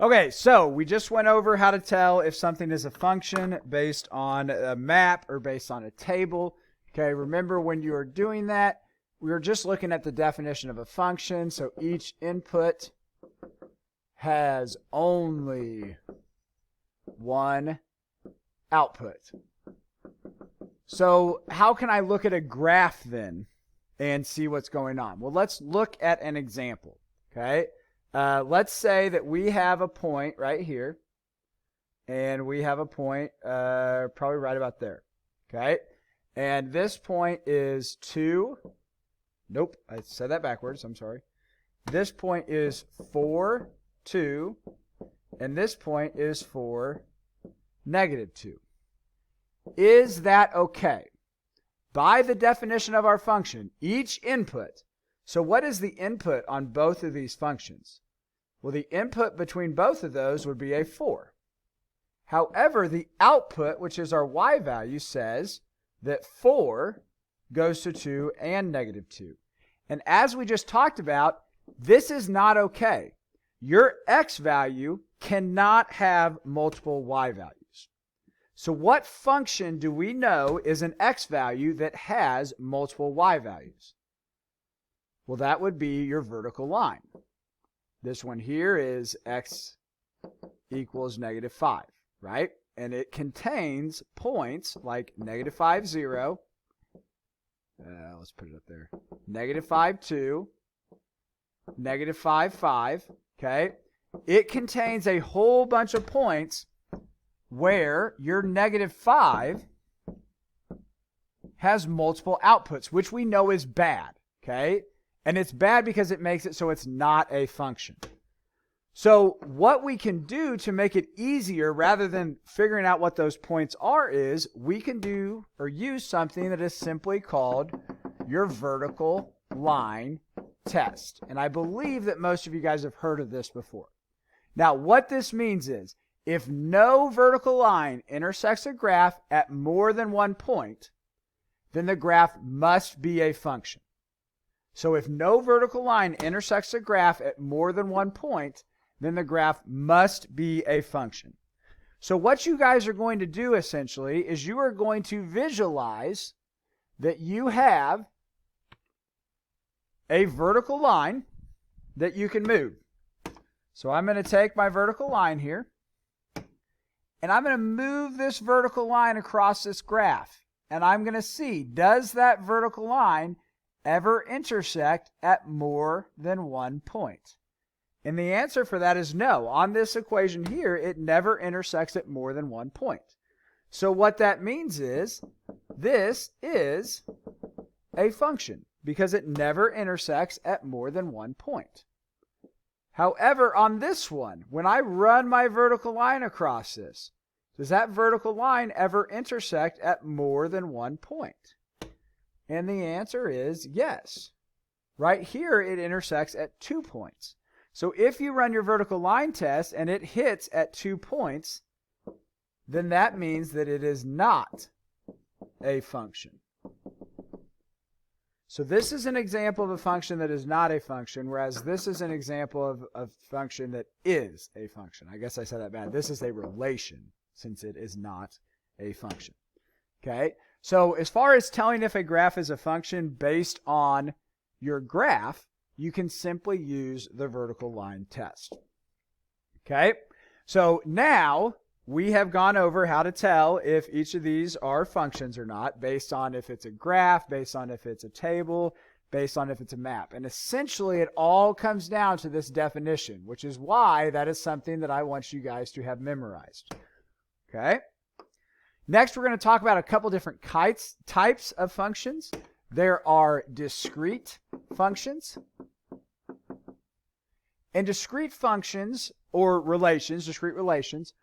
Okay, so we just went over how to tell if something is a function based on a map or based on a table. Okay, remember when you are doing that, we were just looking at the definition of a function. So each input has only one output. So how can I look at a graph then and see what's going on? Well, let's look at an example. Okay. Let's say that we have a point right here, and we have a point probably right about there, okay? And this point is 2. Nope, I said that backwards. I'm sorry. This point is 4, 2, and this point is 4, -2. Is that okay? By the definition of our function, each input, so what is the input on both of these functions? Well, the input between both of those would be a 4. However, the output, which is our y value, says that 4 goes to 2 and -2. And as we just talked about, this is not okay. Your x value cannot have multiple y values. So what function do we know is an x value that has multiple y values? Well, that would be your vertical line. This one here is x equals -5, right? And it contains points like -5, 0. Let's put it up there. -5, 2. -5, 5. Okay? It contains a whole bunch of points where your -5 has multiple outputs, which we know is bad. Okay? And it's bad because it makes it so it's not a function. So what we can do to make it easier rather than figuring out what those points are is we can do or use something that is simply called your vertical line test. And I believe that most of you guys have heard of this before. Now, what this means is if no vertical line intersects a graph at more than one point, then the graph must be a function. So if no vertical line intersects a graph at more than one point, then the graph must be a function. So what you guys are going to do essentially is you are going to visualize that you have a vertical line that you can move. So I'm going to take my vertical line here, and I'm going to move this vertical line across this graph. And I'm going to see, does that vertical line ever intersect at more than one point? And the answer for that is no. On this equation here, it never intersects at more than one point. So what that means is this is a function because it never intersects at more than one point. However, on this one, when I run my vertical line across this, does that vertical line ever intersect at more than one point? And the answer is yes. Right here, it intersects at 2 points. So if you run your vertical line test and it hits at 2 points, then that means that it is not a function. So this is an example of a function that is not a function, whereas this is an example of a function that is a function. I guess I said that bad. This is a relation since it is not a function. Okay? So as far as telling if a graph is a function based on your graph, you can simply use the vertical line test. Okay? So now we have gone over how to tell if each of these are functions or not based on if it's a graph, based on if it's a table, based on if it's a map. And essentially it all comes down to this definition, which is why that is something that I want you guys to have memorized. Okay? Next, we're going to talk about a couple different types of functions. There are discrete functions. And discrete functions or relations, discrete relations,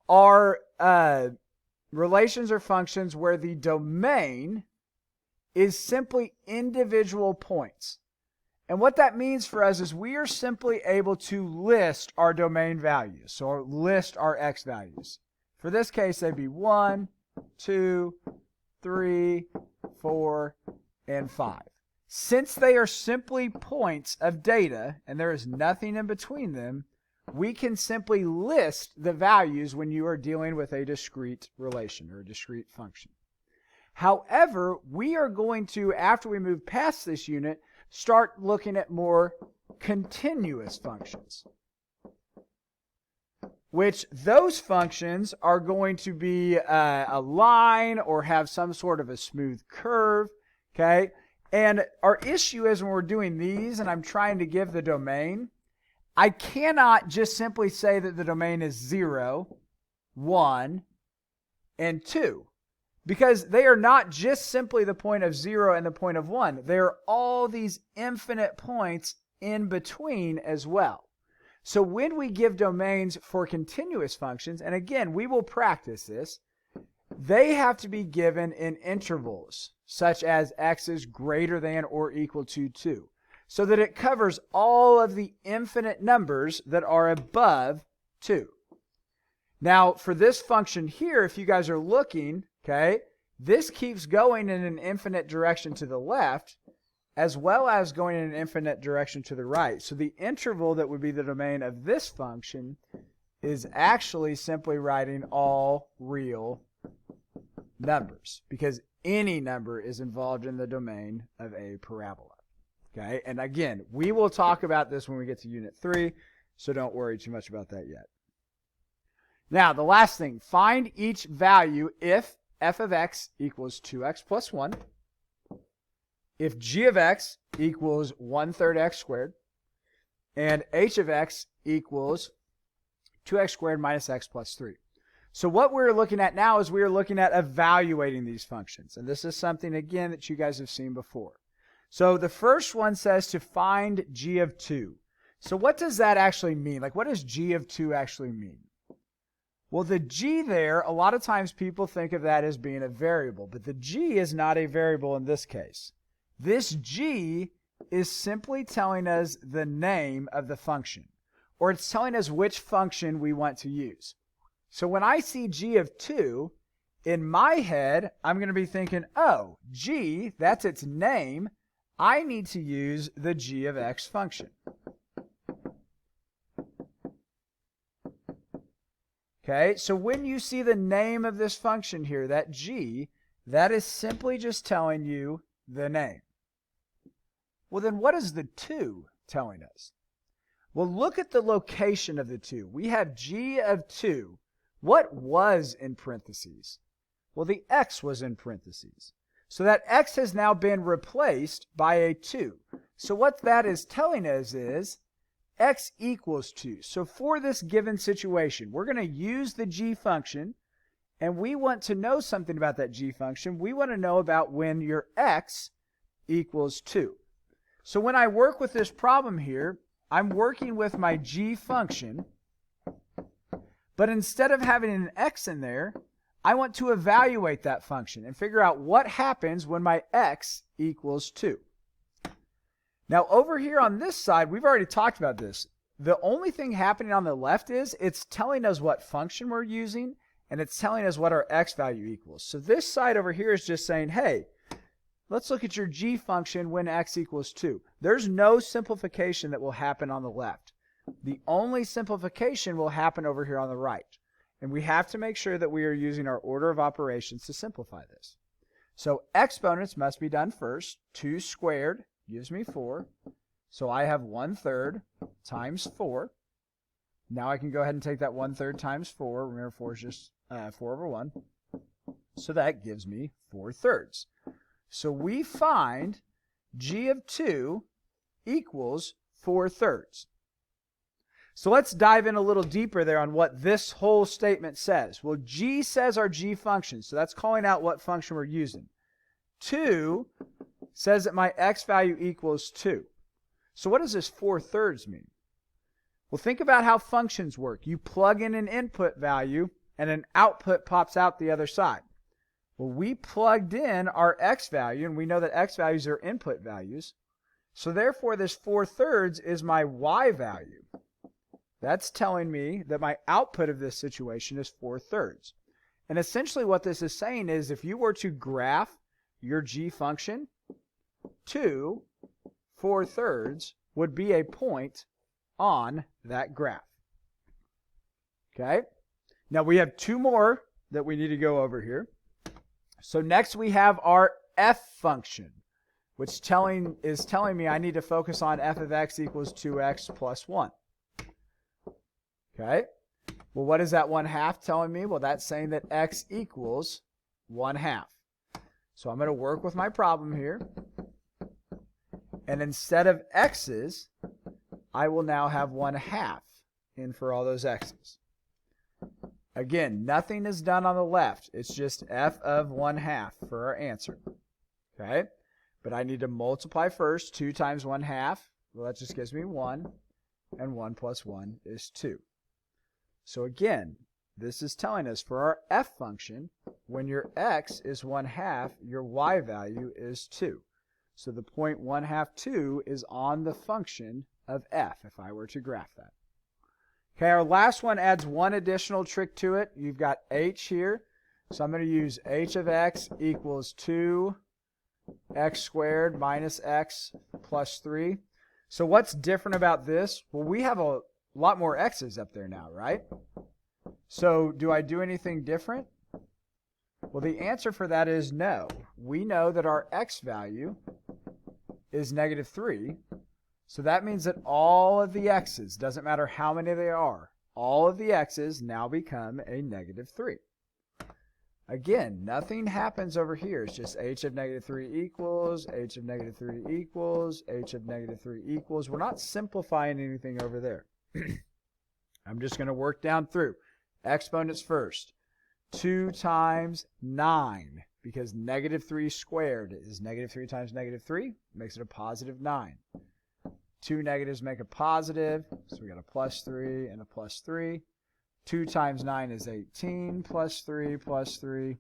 are relations or functions where the domain is simply individual points. And what that means for us is we are simply able to list our domain values, so list our x values. For this case, they'd be 1, 2, 3, 4, and 5. Since they are simply points of data and there is nothing in between them, we can simply list the values when you are dealing with a discrete relation or a discrete function. However, we are going to, after we move past this unit, start looking at more continuous functions, which those functions are going to be a line or have some sort of a smooth curve, okay? And our issue is when we're doing these and I'm trying to give the domain, I cannot just simply say that the domain is 0, 1, and 2. Because they are not just simply the point of 0 and the point of 1. They are all these infinite points in between as well. So when we give domains for continuous functions, and again, we will practice this, they have to be given in intervals, such as x is greater than or equal to 2, so that it covers all of the infinite numbers that are above 2. Now, for this function here, if you guys are looking, okay, this keeps going in an infinite direction to the left, as well as going in an infinite direction to the right. So the interval that would be the domain of this function is actually simply writing all real numbers, because any number is involved in the domain of a parabola. Okay, and again, we will talk about this when we get to Unit 3, so don't worry too much about that yet. Now, the last thing, find each value if f of x equals 2x plus 1, if g of x equals 1/3 x squared, and h of x equals 2x squared minus x plus 3. So what we're looking at now is we're looking at evaluating these functions. And this is something, again, that you guys have seen before. So the first one says to find g of 2. So what does that actually mean? Like, what does g of 2 actually mean? Well, the g there, a lot of times people think of that as being a variable, but the g is not a variable in this case. This g is simply telling us the name of the function, or it's telling us which function we want to use. So when I see g of 2, in my head, I'm going to be thinking, oh, g, that's its name. I need to use the g of x function. Okay, so when you see the name of this function here, that g, that is simply just telling you the name. Well, then what is the 2 telling us? Well, look at the location of the 2. We have g of 2. What was in parentheses? Well, the x was in parentheses. So that x has now been replaced by a 2. So what that is telling us is x equals 2. So for this given situation, we're going to use the g function, and we want to know something about that g function. We want to know about when your x equals 2. So when I work with this problem here, I'm working with my g function, but instead of having an x in there, I want to evaluate that function and figure out what happens when my x equals 2. Now over here on this side, we've already talked about this. The only thing happening on the left is it's telling us what function we're using, and it's telling us what our x value equals. So this side over here is just saying, hey, let's look at your g function when x equals 2. There's no simplification that will happen on the left. The only simplification will happen over here on the right. And we have to make sure that we are using our order of operations to simplify this. So exponents must be done first. 2 squared gives me 4. So I have 1/3 times 4. Now I can go ahead and take that 1/3 times 4. Remember, 4 is just 4 over 1. So that gives me 4/3. So we find g of 2 equals 4/3. So let's dive in a little deeper there on what this whole statement says. Well, g says our g function, so that's calling out what function we're using. 2 says that my x value equals 2. So what does this 4/3 mean? Well, think about how functions work. You plug in an input value, and an output pops out the other side. Well, we plugged in our x value, and we know that x values are input values. So therefore, this 4/3 is my y value. That's telling me that my output of this situation is 4/3. And essentially what this is saying is if you were to graph your g function, 2 4/3 would be a point on that graph. Okay? Now we have two more that we need to go over here. So next we have our f function, which is telling me I need to focus on f of x equals 2x plus 1. Okay? Well, what is that 1/2 telling me? Well, that's saying that x equals 1/2. So I'm going to work with my problem here. And instead of x's, I will now have 1/2 in for all those x's. Again, nothing is done on the left. It's just f of 1/2 for our answer. Okay? But I need to multiply first. 2 times 1/2. Well, that just gives me 1. And 1 plus 1 is 2. So again, this is telling us for our f function, when your x is 1/2, your y value is 2. So the point 1/2, 2 is on the function of f, if I were to graph that. Okay, our last one adds one additional trick to it. You've got h here. So I'm going to use h of x equals 2x squared minus x plus 3. So what's different about this? Well, we have a lot more x's up there now, right? So do I do anything different? Well, the answer for that is no. We know that our x value is -3. So that means that all of the x's, doesn't matter how many they are, all of the x's now become a -3. Again, nothing happens over here. It's just h of -3 equals, h of -3 equals, h of -3 equals. We're not simplifying anything over there. I'm just going to work down through. Exponents first. 2 times 9, because -3 squared is -3 times -3, makes it a positive 9. 2 negatives make a positive, so we got a plus 3 and a plus 3. 2 times 9 is 18, plus 3, plus 3.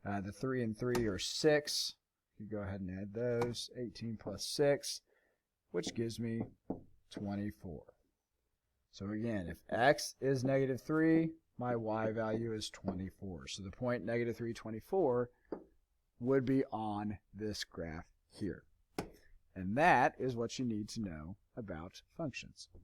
The 3 and 3 are 6. You go ahead and add those. 18 plus 6, which gives me 24. So again, if x is -3, my y value is 24. So the point -3, 24 would be on this graph here. And that is what you need to know about functions.